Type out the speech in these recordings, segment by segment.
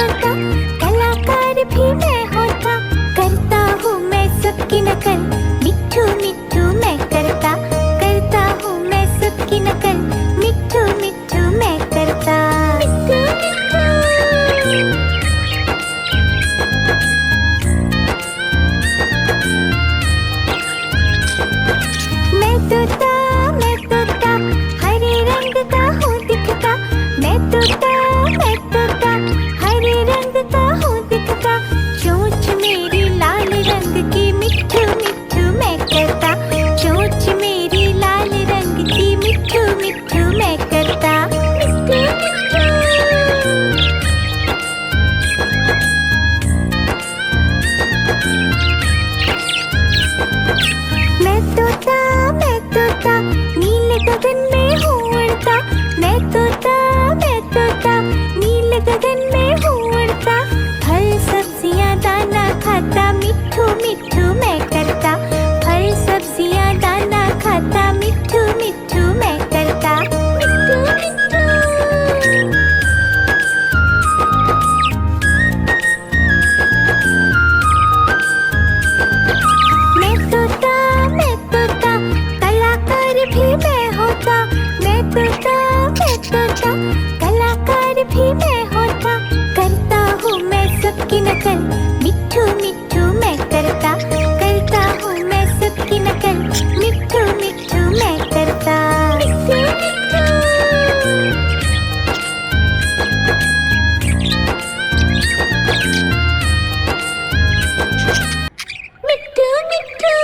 तोता, कलाकार भी मैं होता। करता हूँ मैं सबकी नकल, मिट्ठू मिट्ठू मैं करता। करता हूँ मैं सबकी नकल, मिट्ठू मिट्ठू मैं करता। मैं तोता, हरे रंग का हूँ दिखता। मैं तोता, हरे रंग का हूँ दिखता। चोंच मेरी लाल रंग की, मिट्ठू मिट्ठू मैं करता। चोंच मेरी लाल रंग की, मिट्ठू मिट्ठू मैं करता। मैं तोता, नीले गगन में हूँ उड़ता। मैं तोता, नीले गगन में हूँ उड़ता। फल सब्जियाँ दाना खाता, मिट्ठू मिट्ठू मैं करता। फल सब्जियाँ दाना खाता, मिट्ठू मिट्ठू मैं करता। मैं तोता, कलाकार भी मैं होता। मैं तोता, कलाकार भी मैं होता। करता हूँ मैं सबकी नकल, मिट्ठू मिट्ठू मैं करता। करता हूँ मैं सबकी नकल, मिट्ठू मिट्ठू मैं करता। मिट्ठू मिट्ठू।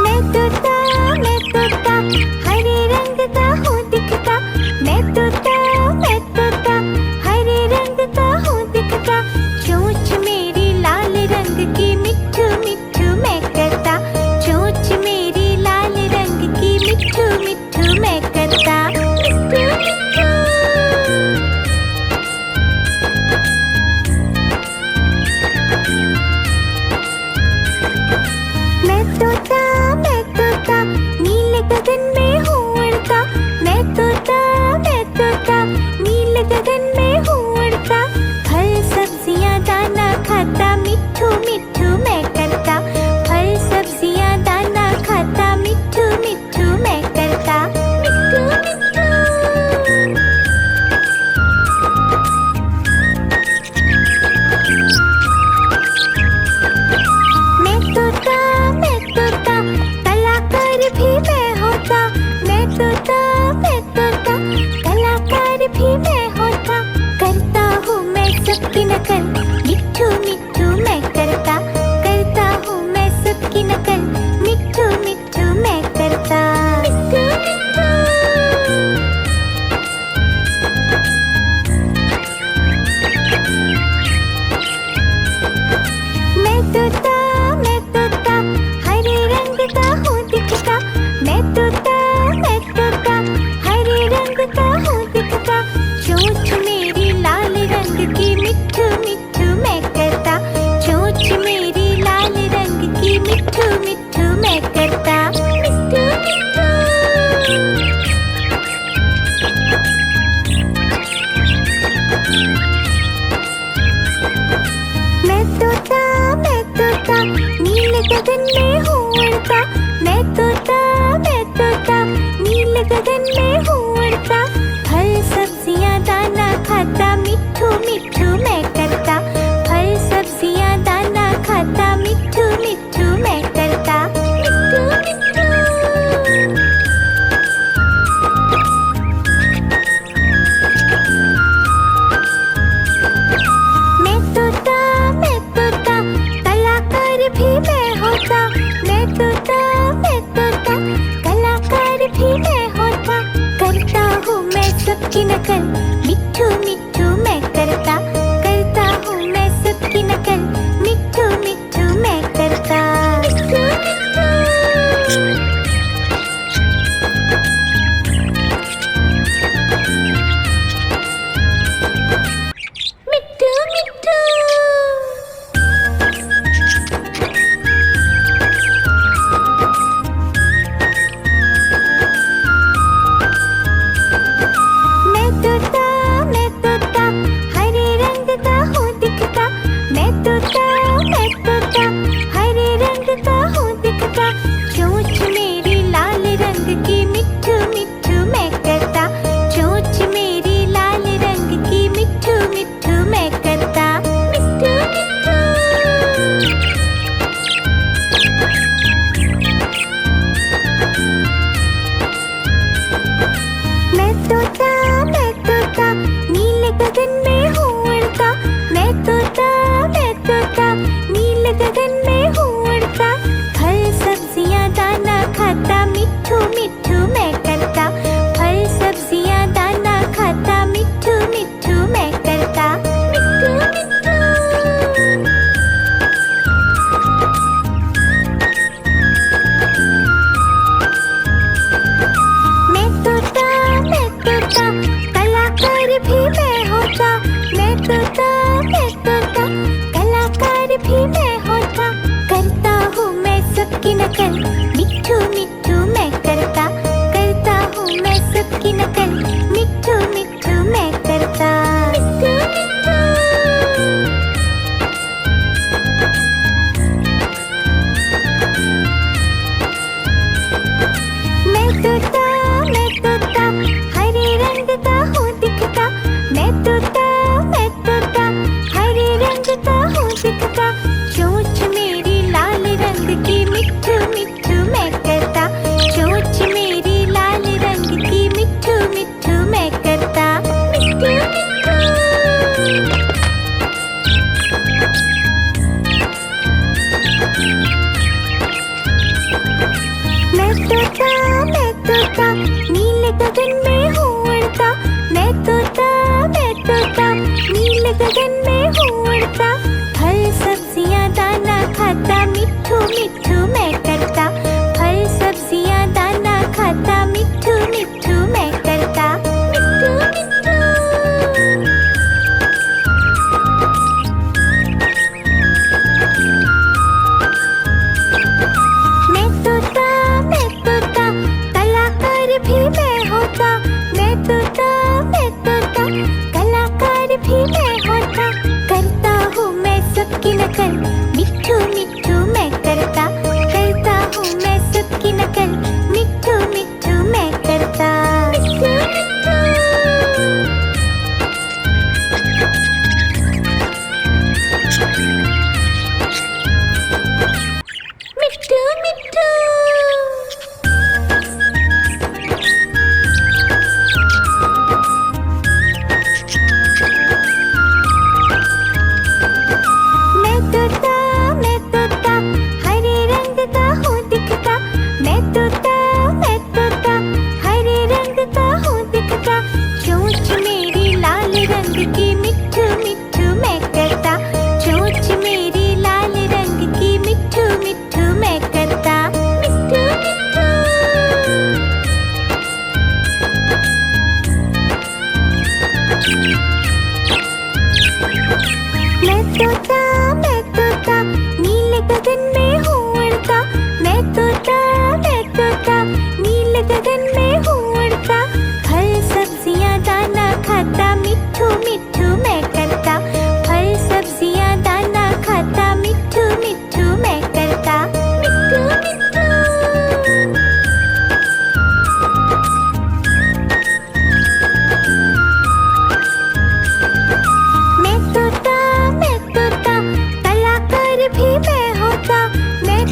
मैं तोता, हरे रंग का हूँ दिखता। मैं तोता, हरे रंग का हूँ दिखता। चोंच मेरी लाल रंग की, मिट्ठू मिट्ठू मैं करता। चोंच मेरी लाल रंग की, मिट्ठू मिट्ठू मैं करता। मैं तोता, नीले गगन में हूँ उड़ता। मैं तोता, नीले गगन में हूँ उड़ता। फल सब्जियाँ दाना खाता, मिट्ठू मिट्ठू मैं करता। फल सब्जियाँ दाना खाता, मिट्ठू मिट्ठू मैं करता। मैं तोता, कलाकार भी मैं होता। मैं तोता, कलाकार भी मैं होता। करता हूँ मैं सबकी नकल, मिट्ठू मिट्ठू मैं करता। करता हूँ मैं सबकी नकल, मिट्ठू मिट्ठू मैं करता। मैं तोता, हरे रंग का हूँ दिखता। मैं तोता, हरे रंग का हूँ दिखता। चोंच मेरी लाल रंग की, मिट्ठू मिट्ठू मैं करता। चोंच मेरी लाल रंग की, मिट्ठू मिट्ठू मैं करता। मैं तोता, नीले गगन में हूँ उड़ता। मैं तोता, नीले गगन में हूँ उड़ता। फल सब्जियाँ दाना खाता, मिट्ठू मिट्ठू मैं करता। फल सब्जियाँ दाना खाता, मिट्ठू मिट्ठू मैं करता। मैं तोता, कलाकार भी मैं होता। मैं तोता, कलाकार भी मैं होता। करता हूँ मैं सबकी नकल, मिट्ठू मिट्ठू मैं करता। करता हूँ मैं सबकी नकल, मिट्ठू मिट्ठू मैं करता।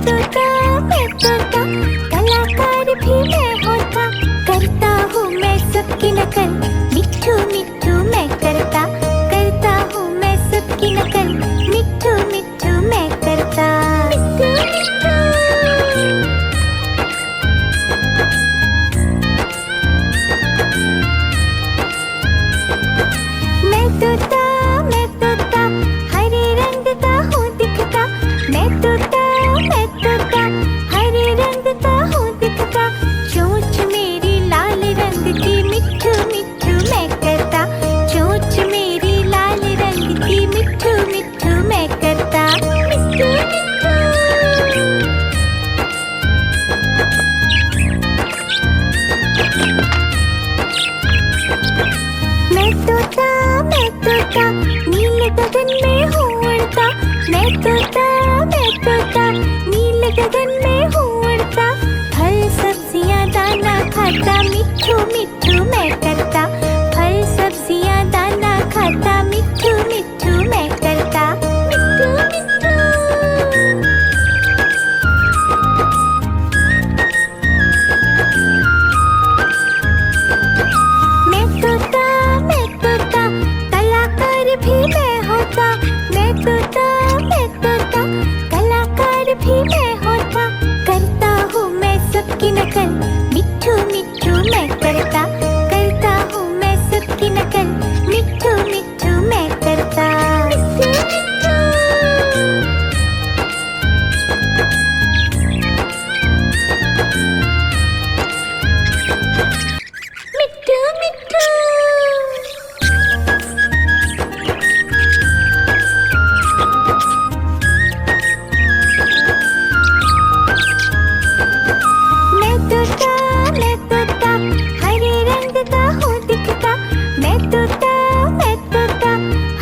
मैं तोता कलाकार भी मैं होता, करता हूँ मैं सबकी नकल, मिट्ठू मिट्ठू मैं करता हूँ मैं सबकी नकल, मिट्ठू मिट्ठू मैं करता। मैं तोता हरे रंग का हूँ दिखता, मैं तोता हरे रंग का हूँ दिखता, चोंच मेरी लाल रंग की, मिट्ठू मिट्ठू मैं करता, चोंच मेरी लाल रंग की, मिट्ठू मिट्ठू मैं करता। मैं तोता नील गगन में हूँ उड़ता, मैं तोता नील गगन में हूँ उड़ता, फल सब्जियाँ दाना खाता, मिट्ठू मिट्ठू मैं करता, फल सब्जियाँ दाना खाता, मिट्ठू मिट्ठू मैं करता। मैं तोता कलाकार भी मैं होता, मैं तोता कलाकार भी मैं होता, करता हूँ मैं सबकी नकल, मिट्ठू मिट्ठू मैं करता हूँ मैं सबकी नकल, मिट्ठू मिट्ठू मैं करता। मिट्ठू मिट्ठू मैं तोता हरे रंग का हूँ दिखता, मैं तोता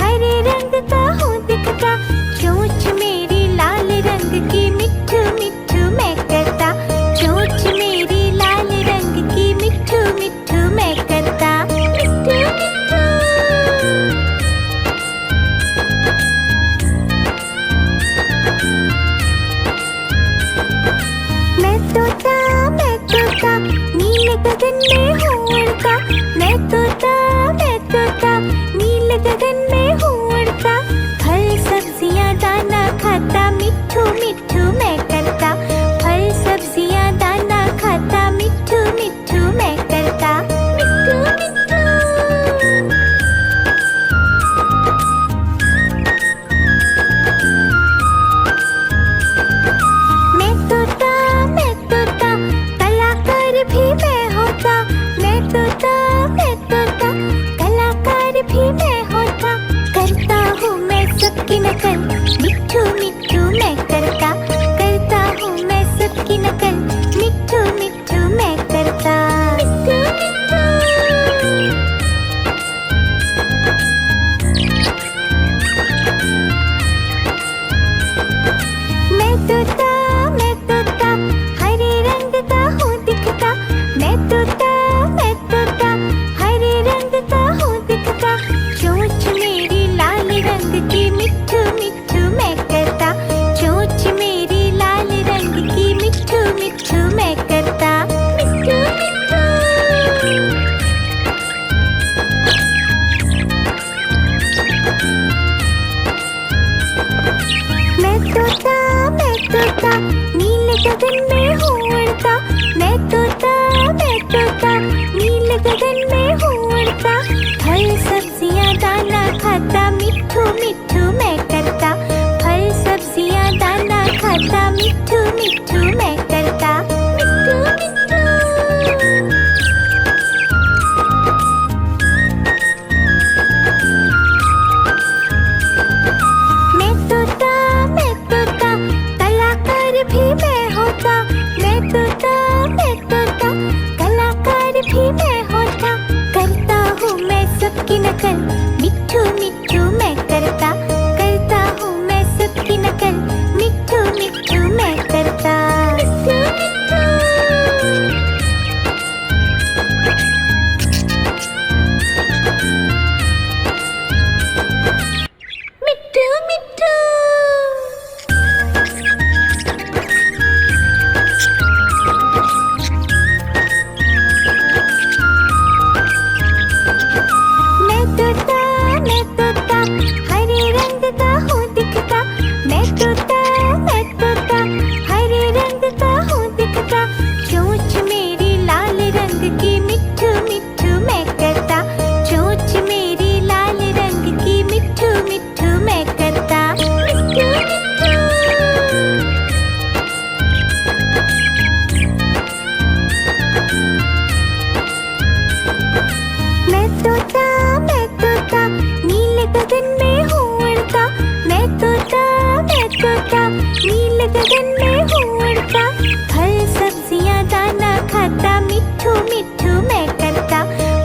हरे रंग का हूँ दिखता, चोंच मेरी लाल रंग की, मिट्ठू मिट्ठू मैं करता, चोंच मेरी लाल रंग की, मिट्ठू मिट्ठू मैं करता। मैं तोता नील गगन में हूँ उड़ता, मैं तोता नील गगन में हूँ उड़ता, फल सब्जियाँ दाना खाता, मिट्ठू मिट्ठू मैं करता, फल सब्जियाँ दाना खाता, मिट्ठू मिट्ठू मैं करता। मैं तोता कलाकार भी मैं होता, मैं तोता कलाकार भी मैं होता, करता हूँ मैं सबकी नकल, मिट्ठू मिट्ठू मैं करता हूँ मैं सबकी नकल, मिट्ठू मिट्ठू मैं करता। मैं तोता हरे रंग का हूँ दिखता, मैं तोता हरे रंग का हूँ दिखता, चोंच मेरी लाल रंग की, मिट्ठू मिट्ठू मैं करता, चोंच मेरी लाल रंग की, मिट्ठू मिट्ठू मैं करता। मैं तोता नील गगन में हूँ उड़ता, मैं तोता नील गगन में हूँ उड़ता, फल सब्जियाँ दाना खाता, मिट्ठू मिट्ठू मैं करता, फल सब्जियाँ दाना खाता, मिट्ठू मिट्ठू मैं करता। मैं तोता कलाकार भी मैं होता, मैं तोता कलाकार भी मैं होता, करता हूँ मैं सबकी नकल, मिट्ठू मिट्ठू मैं करता हूँ मैं सबकी नकल, मिट्ठू मिट्ठू मैं करता। मिट्ठू मिट्ठू गगन में हूँ उड़ता, फल सब्जियाँ दाना खाता, मिट्ठू मिट्ठू मैं करता।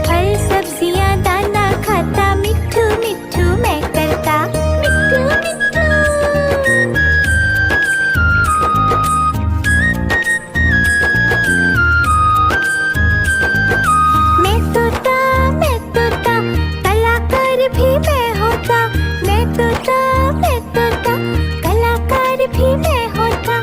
फल सब्जियाँ दाना खाता, मिट्ठू मिट्ठू मैं करता। मिट्ठू मिट्ठू। मैं तोता, कलाकार भी मैं होता। मैं तोता, कलाकार भी मैं होता।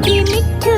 मिट्ठू